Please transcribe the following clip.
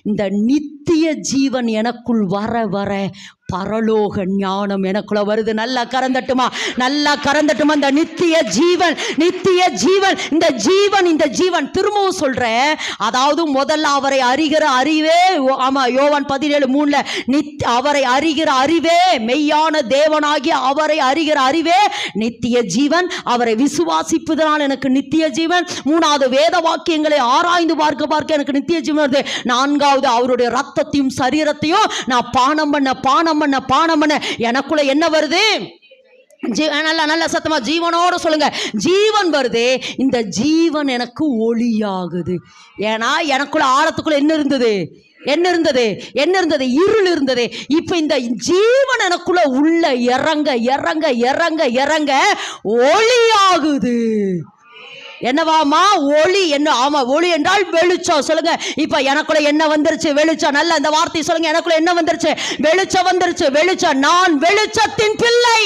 இந்த நித்திய ஜீவன் எனக்குள் வர வர பரலோக ஞானம் எனக்குள்ள வருது. நல்லா கறந்தட்டுமா, நல்லா கறந்தட்டுமா. இந்த நித்திய ஜீவன், நித்திய ஜீவன், இந்த ஜீவன் திரும்பவும் சொல்றேன். அதாவது முதல்ல அவரை அறிகிற அறிவே, ஆமா யோவான் 17:3 அவரை அறிகிற அறிவே, மெய்யான தேவனாகிய அவரை அறிகிற அறிவே நித்திய ஜீவன். அவரை விசுவாசிப்பதனால் எனக்கு நித்திய ஜீவன். 3வது வேத வாக்கியங்களை ஆராய்ந்து பார்க்க எனக்கு நித்திய ஜீவன் வருது. 4வது அவருடைய ரத்தத்தையும் சரீரத்தையும் நான் பானம் பண்ண எனக்குள்ள என்ன வருது? நல்ல சத்தமா ஜீவனோட சொல்லுங்க, ஜீவன் வருது. இந்த ஜீவன் எனக்கு ஒளியாகுது. ஏன்னா எனக்குள்ள ஆழத்துக்குள்ள என்ன இருந்தது? இருள் இருந்தது. இப்ப இந்த ஜீவன் எனக்குள்ள உள்ள இறங்க ஒளியாகுது. என்னவாமா? ஒளி. என்ன? ஆமா, ஒளி என்றால் வெளிச்சம். சொல்லுங்க, இப்ப எனக்குள்ள என்ன வந்துருச்சு? வெளிச்சம். நல்ல இந்த வார்த்தை சொல்லுங்க, எனக்குள்ள என்ன வந்துருச்சு? வெளிச்சம் வந்துருச்சு. வெளிச்சம். நான் வெளிச்சத்தின் பிள்ளை.